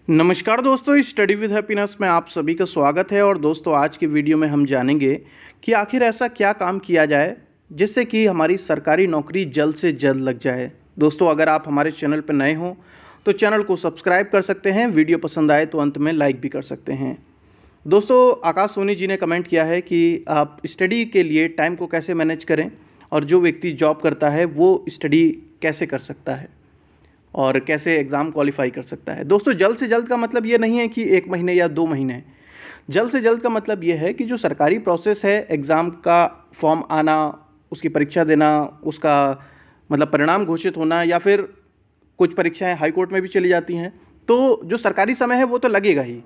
नमस्कार दोस्तों, study with happiness में आप सभी का स्वागत है। और दोस्तों, आज की वीडियो में हम जानेंगे कि आखिर ऐसा क्या काम किया जाए जिससे कि हमारी सरकारी नौकरी जल्द से जल्द लग जाए। दोस्तों, अगर आप हमारे चैनल पर नए हों तो चैनल को सब्सक्राइब कर सकते हैं, वीडियो पसंद आए तो अंत में लाइक भी कर सकते हैं। दोस्तों, आकाश सोनी जी ने कमेंट किया है कि आप स्टडी के लिए टाइम को कैसे मैनेज करें और जो व्यक्ति जॉब करता है वो स्टडी कैसे कर सकता है और कैसे एग्ज़ाम क्वालिफाई कर सकता है। दोस्तों, जल्द से जल्द का मतलब ये नहीं है कि 1 महीने या 2 महीने। जल्द से जल्द का मतलब ये है कि जो सरकारी प्रोसेस है, एग्ज़ाम का फॉर्म आना, उसकी परीक्षा देना, उसका मतलब परिणाम घोषित होना, या फिर कुछ परीक्षाएं हाई कोर्ट में भी चली जाती हैं, तो जो सरकारी समय है वो तो लगेगा ही।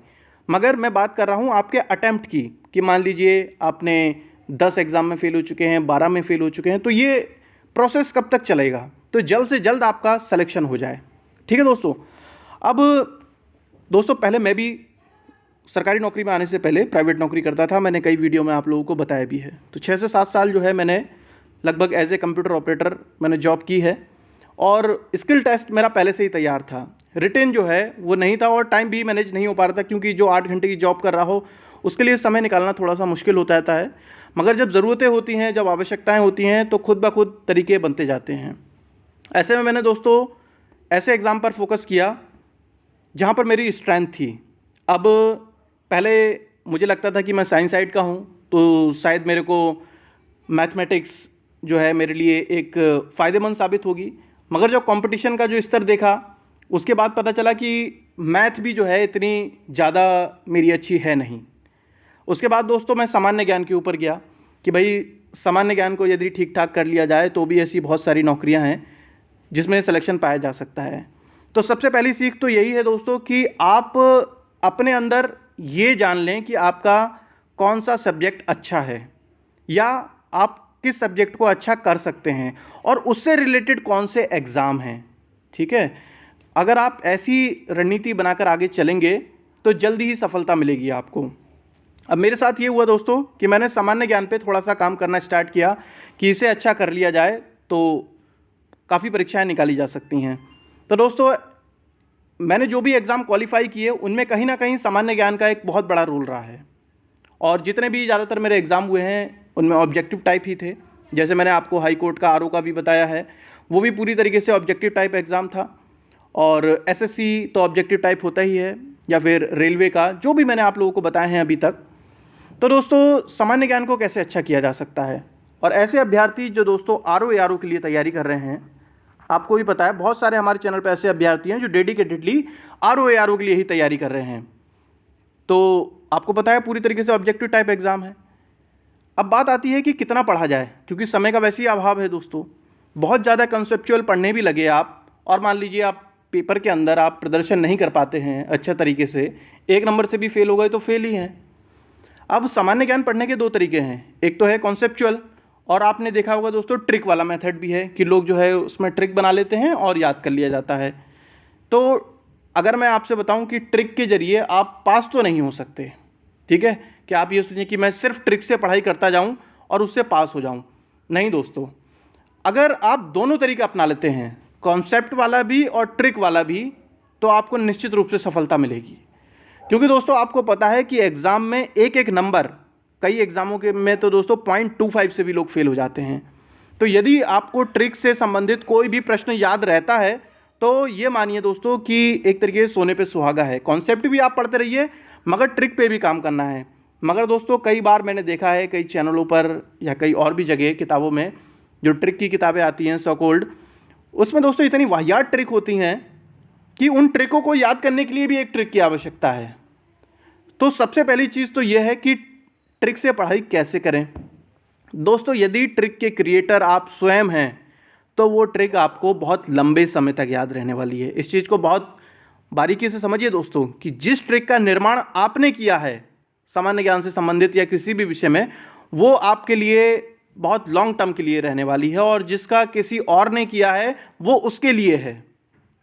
मगर मैं बात कर रहा हूँ आपके अटैम्प्ट की, कि मान लीजिए आपने 10 एग्ज़ाम में फ़ेल हो चुके हैं, 12 में फ़ेल हो चुके हैं, तो ये प्रोसेस कब तक चलेगा? तो जल्द से जल्द आपका सिलेक्शन हो जाए। ठीक है दोस्तों। अब दोस्तों, पहले मैं भी सरकारी नौकरी में आने से पहले प्राइवेट नौकरी करता था। मैंने कई वीडियो में आप लोगों को बताया भी है। तो 6 से 7 साल जो है मैंने लगभग एज ए कंप्यूटर ऑपरेटर मैंने जॉब की है। और स्किल टेस्ट मेरा पहले से ही तैयार था। रिटेन जो है वो नहीं था और टाइम भी मैनेज नहीं हो पा रहा था, क्योंकि जो 8 घंटे की जॉब कर रहा हो उसके लिए समय निकालना थोड़ा सा मुश्किल होता रहता है। मगर जब ज़रूरतें होती हैं, जब आवश्यकताएँ होती हैं, तो खुद ब खुद तरीके बनते जाते हैं। ऐसे में मैंने दोस्तों ऐसे एग्ज़ाम पर फोकस किया जहाँ पर मेरी स्ट्रेंथ थी। अब पहले मुझे लगता था कि मैं साइंस साइड का हूँ, तो शायद मेरे को मैथमेटिक्स जो है मेरे लिए एक फ़ायदेमंद साबित होगी। मगर जब कंपटीशन का जो स्तर देखा, उसके बाद पता चला कि मैथ भी जो है इतनी ज़्यादा मेरी अच्छी है नहीं। उसके बाद दोस्तों मैं सामान्य ज्ञान के ऊपर गया कि भाई सामान्य ज्ञान को यदि ठीक ठाक कर लिया जाए तो भी ऐसी बहुत सारी नौकरियां हैं जिसमें सिलेक्शन पाया जा सकता है। तो सबसे पहली सीख तो यही है दोस्तों कि आप अपने अंदर ये जान लें कि आपका कौन सा सब्जेक्ट अच्छा है, या आप किस सब्जेक्ट को अच्छा कर सकते हैं, और उससे रिलेटेड कौन से एग्ज़ाम हैं। ठीक है। अगर आप ऐसी रणनीति बनाकर आगे चलेंगे तो जल्दी ही सफलता मिलेगी आपको। अब मेरे साथ ये हुआ दोस्तों कि मैंने सामान्य ज्ञान पे थोड़ा सा काम करना स्टार्ट किया कि इसे अच्छा कर लिया जाए तो काफ़ी परीक्षाएं निकाली जा सकती हैं। तो दोस्तों, मैंने जो भी एग्ज़ाम क्वालिफाई किए उनमें कहीं ना कहीं सामान्य ज्ञान का एक बहुत बड़ा रोल रहा है। और जितने भी ज़्यादातर मेरे एग्ज़ाम हुए हैं उनमें ऑब्जेक्टिव टाइप ही थे। जैसे मैंने आपको हाई कोर्ट का आरओ का भी बताया है, वो भी पूरी तरीके से ऑब्जेक्टिव टाइप एग्ज़ाम था। और एसएससी तो ऑब्जेक्टिव टाइप होता ही है, या फिर रेलवे का, जो भी मैंने आप लोगों को बताए हैं अभी तक। तो दोस्तों, सामान्य ज्ञान को कैसे अच्छा किया जा सकता है, और ऐसे अभ्यर्थी जो दोस्तों आरओ के लिए तैयारी कर रहे हैं, आपको भी पता है बहुत सारे हमारे चैनल पर ऐसे अभ्यर्थी हैं जो डेडिकेटेडली आरओ के लिए ही तैयारी कर रहे हैं। तो आपको पता है पूरी तरीके से ऑब्जेक्टिव टाइप एग्ज़ाम है। अब बात आती है कि कितना पढ़ा जाए, क्योंकि समय का वैसे ही अभाव है दोस्तों। बहुत ज़्यादा कंसेप्चुअल पढ़ने भी लगे आप, और मान लीजिए आप पेपर के अंदर आप प्रदर्शन नहीं कर पाते हैं अच्छा तरीके से, 1 नंबर से भी फेल हो गए तो फेल ही हैं। अब सामान्य ज्ञान पढ़ने के 2 तरीके हैं। एक तो है कॉन्सेप्चुअल, और आपने देखा होगा दोस्तों ट्रिक वाला मेथड भी है कि लोग जो है उसमें ट्रिक बना लेते हैं और याद कर लिया जाता है। तो अगर मैं आपसे बताऊं कि ट्रिक के जरिए आप पास तो नहीं हो सकते। ठीक है, कि आप ये सोचें कि मैं सिर्फ ट्रिक से पढ़ाई करता जाऊं और उससे पास हो जाऊं। नहीं दोस्तों, अगर आप दोनों तरीके अपना लेते हैं, कॉन्सेप्ट वाला भी और ट्रिक वाला भी, तो आपको निश्चित रूप से सफलता मिलेगी। क्योंकि दोस्तों आपको पता है कि एग्ज़ाम में एक एक नंबर, कई एग्ज़ामों के में तो दोस्तों 0.25 से भी लोग फेल हो जाते हैं। तो यदि आपको ट्रिक से संबंधित कोई भी प्रश्न याद रहता है तो ये मानिए दोस्तों कि एक तरीके से सोने पे सुहागा है। कॉन्सेप्ट भी आप पढ़ते रहिए, मगर ट्रिक पे भी काम करना है। मगर दोस्तों कई बार मैंने देखा है कई चैनलों पर या कई और भी जगह किताबों में जो ट्रिक की किताबें आती हैं सो कॉल्ड, उसमें दोस्तों इतनी वाहियात ट्रिक होती हैं कि उन ट्रिकों को याद करने के लिए भी एक ट्रिक की आवश्यकता है। तो सबसे पहली चीज़ तो यह है कि ट्रिक से पढ़ाई कैसे करें। दोस्तों, यदि ट्रिक के क्रिएटर आप स्वयं हैं तो वो ट्रिक आपको बहुत लंबे समय तक याद रहने वाली है। इस चीज़ को बहुत बारीकी से समझिए दोस्तों कि जिस ट्रिक का निर्माण आपने किया है सामान्य ज्ञान से संबंधित या किसी भी विषय में, वो आपके लिए बहुत लॉन्ग टर्म के लिए रहने वाली है, और जिसका किसी और ने किया है वो उसके लिए है।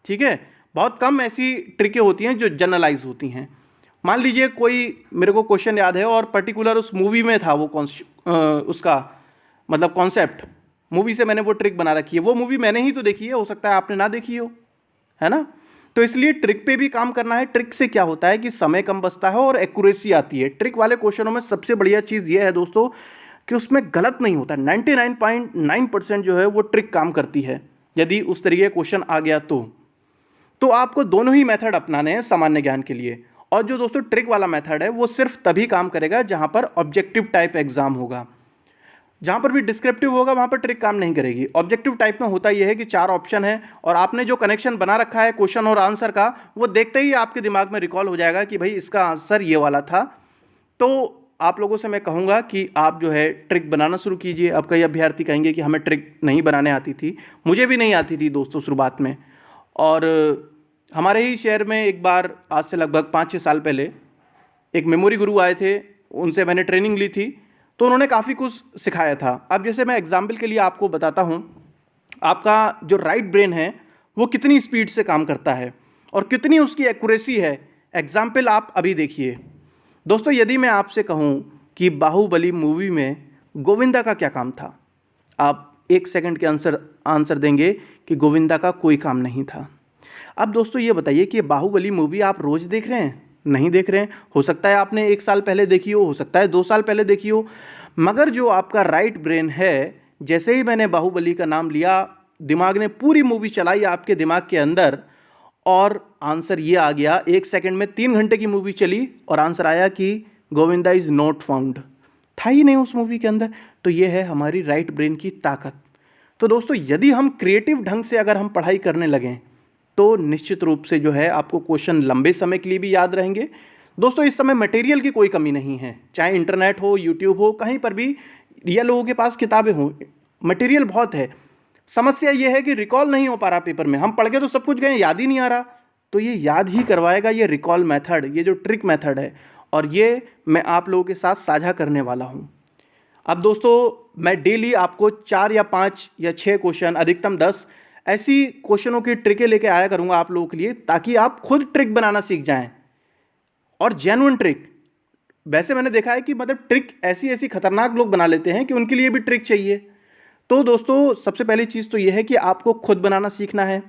ठीक है, बहुत कम ऐसी ट्रिकें होती हैं जो जनरलाइज होती हैं। मान लीजिए कोई मेरे को क्वेश्चन याद है और पर्टिकुलर उस मूवी में था वो उसका मतलब कॉन्सेप्ट, मूवी से मैंने वो ट्रिक बना रखी है। वो मूवी मैंने ही तो देखी है, हो सकता है आपने ना देखी हो, है ना। तो इसलिए ट्रिक पे भी काम करना है। ट्रिक से क्या होता है कि समय कम बचता है और एक्यूरेसी आती है। ट्रिक वाले क्वेश्चनों में सबसे बढ़िया चीज़ ये है दोस्तों कि उसमें गलत नहीं होता। 99.9% जो है वो ट्रिक काम करती है यदि उस तरीके का क्वेश्चन आ गया तो आपको दोनों ही मेथड अपनाने हैं सामान्य ज्ञान के लिए। और जो दोस्तों ट्रिक वाला मेथड है वो सिर्फ तभी काम करेगा जहां पर ऑब्जेक्टिव टाइप एग्जाम होगा। जहां पर भी डिस्क्रिप्टिव होगा वहां पर ट्रिक काम नहीं करेगी। ऑब्जेक्टिव टाइप में होता यह है कि 4 ऑप्शन है और आपने जो कनेक्शन बना रखा है क्वेश्चन और आंसर का, वो देखते ही आपके दिमाग में रिकॉल हो जाएगा कि भाई इसका आंसर ये वाला था। तो आप लोगों से मैं कहूँगा कि आप जो है ट्रिक बनाना शुरू कीजिए। अब कई अभ्यर्थी कहेंगे कि हमें ट्रिक नहीं बनाने आती थी। मुझे भी नहीं आती थी दोस्तों शुरुआत में। और हमारे ही शहर में एक बार आज से लगभग 5-6 साल पहले एक मेमोरी गुरु आए थे, उनसे मैंने ट्रेनिंग ली थी, तो उन्होंने काफ़ी कुछ सिखाया था। अब जैसे मैं एग्जाम्पल के लिए आपको बताता हूँ, आपका जो राइट ब्रेन है वो कितनी स्पीड से काम करता है और कितनी उसकी एक्यूरेसी है। एग्जाम्पल आप अभी देखिए दोस्तों। यदि मैं आपसे कहूँ कि बाहुबली मूवी में गोविंदा का क्या काम था, आप 1 सेकंड के आंसर देंगे कि गोविंदा का कोई काम नहीं था। अब दोस्तों ये बताइए कि बाहुबली मूवी आप रोज़ देख रहे हैं? नहीं देख रहे हैं। हो सकता है आपने 1 साल पहले देखी हो सकता है 2 साल पहले देखी हो, मगर जो आपका राइट ब्रेन है, जैसे ही मैंने बाहुबली का नाम लिया, दिमाग ने पूरी मूवी चलाई आपके दिमाग के अंदर और आंसर ये आ गया 1 सेकंड में। 3 घंटे की मूवी चली और आंसर आया कि गोविंदा इज़ नॉट फाउंड। था ही नहीं उस मूवी के अंदर। तो ये है हमारी राइट ब्रेन की ताकत। तो दोस्तों यदि हम क्रिएटिव ढंग से अगर हम पढ़ाई करने लगें तो निश्चित रूप से जो है आपको क्वेश्चन लंबे समय के लिए भी याद रहेंगे। दोस्तों इस समय मटेरियल की कोई कमी नहीं है, चाहे इंटरनेट हो, यूट्यूब हो, कहीं पर भी या लोगों के पास किताबें हों, मटेरियल बहुत है। समस्या ये है कि रिकॉल नहीं हो पा रहा पेपर में। हम पढ़ के तो सब कुछ गए, याद ही नहीं आ रहा। तो ये याद ही करवाएगा ये रिकॉल मेथड, ये जो ट्रिक मेथड है, और ये मैं आप लोगों के साथ साझा करने वाला हूँ। अब दोस्तों मैं डेली आपको 4 या 5 या 6 क्वेश्चन, अधिकतम 10 ऐसी क्वेश्चनों की ट्रिकें लेके आया करूंगा आप लोगों के लिए, ताकि आप खुद ट्रिक बनाना सीख जाएं। और जेन्युइन ट्रिक। वैसे मैंने देखा है कि मतलब ट्रिक ऐसी ऐसी खतरनाक लोग बना लेते हैं कि उनके लिए भी ट्रिक चाहिए। तो दोस्तों सबसे पहली चीज़ तो यह है कि आपको खुद बनाना सीखना है,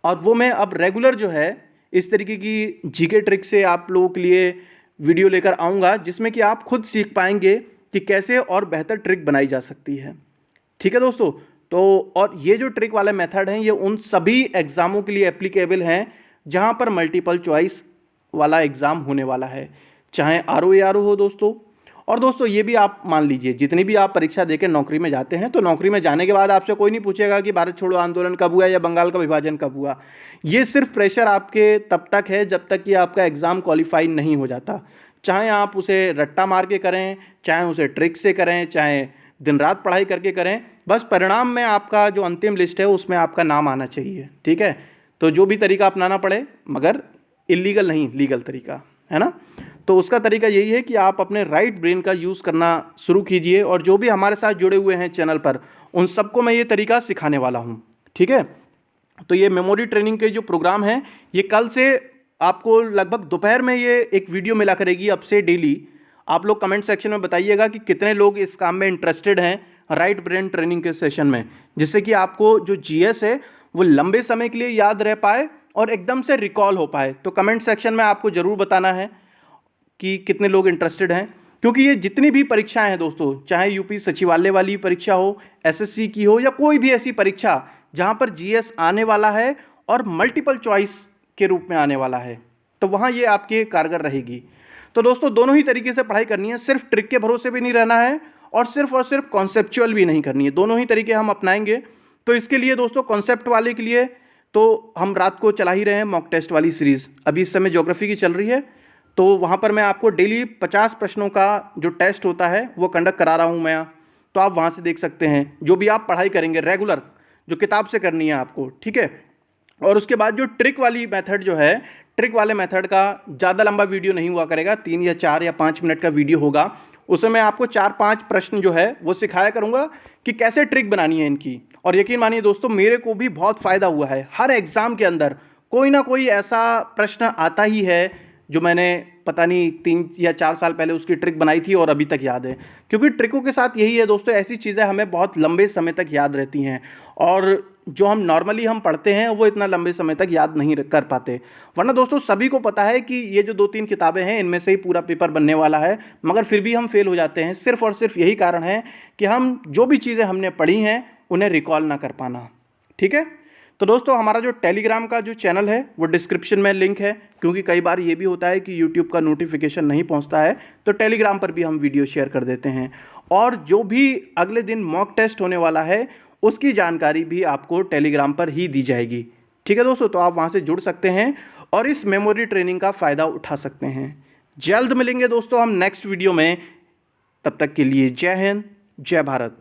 और वो मैं अब रेगुलर जो है इस तरीके की जीके ट्रिक से आप लोगों के लिए वीडियो लेकर आऊँगा, जिसमें कि आप खुद सीख पाएंगे कि कैसे और बेहतर ट्रिक बनाई जा सकती है। ठीक है दोस्तों। तो और ये जो ट्रिक वाले मेथड हैं ये उन सभी एग्ज़ामों के लिए एप्लीकेबल हैं जहां पर मल्टीपल चॉइस वाला एग्ज़ाम होने वाला है, चाहे आरओ या आरओ हो दोस्तों। और दोस्तों ये भी आप मान लीजिए, जितनी भी आप परीक्षा देकर नौकरी में जाते हैं तो नौकरी में जाने के बाद आपसे कोई नहीं पूछेगा कि भारत छोड़ो आंदोलन कब हुआ या बंगाल का विभाजन कब हुआ। ये सिर्फ प्रेशर आपके तब तक है जब तक कि आपका एग्ज़ाम क्वालिफाई नहीं हो जाता। चाहे आप उसे रट्टा मार के करें, चाहे उसे ट्रिक से करें, चाहे दिन रात पढ़ाई करके करें, बस परिणाम में आपका जो अंतिम लिस्ट है उसमें आपका नाम आना चाहिए। ठीक है। तो जो भी तरीका अपनाना पड़े, मगर इलीगल नहीं, लीगल तरीका है ना। तो उसका तरीका यही है कि आप अपने राइट ब्रेन का यूज़ करना शुरू कीजिए। और जो भी हमारे साथ जुड़े हुए हैं चैनल पर, उन सबको मैं ये तरीका सिखाने वाला हूँ। ठीक है। तो ये मेमोरी ट्रेनिंग के जो प्रोग्राम है, ये कल से आपको लगभग दोपहर में ये एक वीडियो मिला करेगी अब से डेली। आप लोग कमेंट सेक्शन में बताइएगा कि कितने लोग इस काम में इंटरेस्टेड हैं राइट ब्रेन ट्रेनिंग के सेशन में, जिससे कि आपको जो जीएस है वो लंबे समय के लिए याद रह पाए और एकदम से रिकॉल हो पाए। तो कमेंट सेक्शन में आपको ज़रूर बताना है कि कितने लोग इंटरेस्टेड हैं, क्योंकि ये जितनी भी परीक्षाएं हैं दोस्तों, चाहे यूपी सचिवालय वाली परीक्षा हो, एसएससी की हो, या कोई भी ऐसी परीक्षा जहां पर जीएस आने वाला है और मल्टीपल चॉइस के रूप में आने वाला है, तो वहां ये आपके कारगर रहेगी। तो दोस्तों दोनों ही तरीके से पढ़ाई करनी है, सिर्फ ट्रिक के भरोसे भी नहीं रहना है और सिर्फ कॉन्सेप्चुअल भी नहीं करनी है। दोनों ही तरीके हम अपनाएंगे। तो इसके लिए दोस्तों कॉन्सेप्ट वाले के लिए तो हम रात को चला ही रहे हैं मॉक टेस्ट वाली सीरीज़। अभी इस समय ज्योग्राफी की चल रही है, तो वहाँ पर मैं आपको डेली 50 प्रश्नों का जो टेस्ट होता है वो कंडक्ट करा रहा हूँ मैं। तो आप वहाँ से देख सकते हैं, जो भी आप पढ़ाई करेंगे रेगुलर, जो किताब से करनी है आपको। ठीक है। और उसके बाद जो ट्रिक वाली मेथड जो है, ट्रिक वाले मेथड का ज़्यादा लंबा वीडियो नहीं हुआ करेगा, 3 या 4 या 5 मिनट का वीडियो होगा। उसमें मैं आपको 4-5 प्रश्न जो है वो सिखाया करूँगा कि कैसे ट्रिक बनानी है इनकी। और यकीन मानिए दोस्तों, मेरे को भी बहुत फ़ायदा हुआ है। हर एग्ज़ाम के अंदर कोई ना कोई ऐसा प्रश्न आता ही है जो मैंने पता नहीं 3 या 4 साल पहले उसकी ट्रिक बनाई थी और अभी तक याद है। क्योंकि ट्रिकों के साथ यही है दोस्तों, ऐसी चीज़ें हमें बहुत लंबे समय तक याद रहती हैं। और जो हम नॉर्मली हम पढ़ते हैं वो इतना लंबे समय तक याद नहीं कर पाते। वरना दोस्तों सभी को पता है कि ये जो 2-3 किताबें हैं इनमें से ही पूरा पेपर बनने वाला है, मगर फिर भी हम फेल हो जाते हैं। सिर्फ और सिर्फ यही कारण है कि हम जो भी चीज़ें हमने पढ़ी हैं उन्हें रिकॉल ना कर पाना। ठीक है, तो दोस्तों हमारा जो टेलीग्राम का जो चैनल है वो डिस्क्रिप्शन में लिंक है, क्योंकि कई बार ये भी होता है कि यूट्यूब का नोटिफिकेशन नहीं पहुंचता है, तो टेलीग्राम पर भी हम वीडियो शेयर कर देते हैं। और जो भी अगले दिन मॉक टेस्ट होने वाला है उसकी जानकारी भी आपको टेलीग्राम पर ही दी जाएगी। ठीक है दोस्तों, तो आप वहाँ से जुड़ सकते हैं और इस मेमोरी ट्रेनिंग का फ़ायदा उठा सकते हैं। जल्द मिलेंगे दोस्तों हम नेक्स्ट वीडियो में, तब तक के लिए जय हिंद, जय भारत।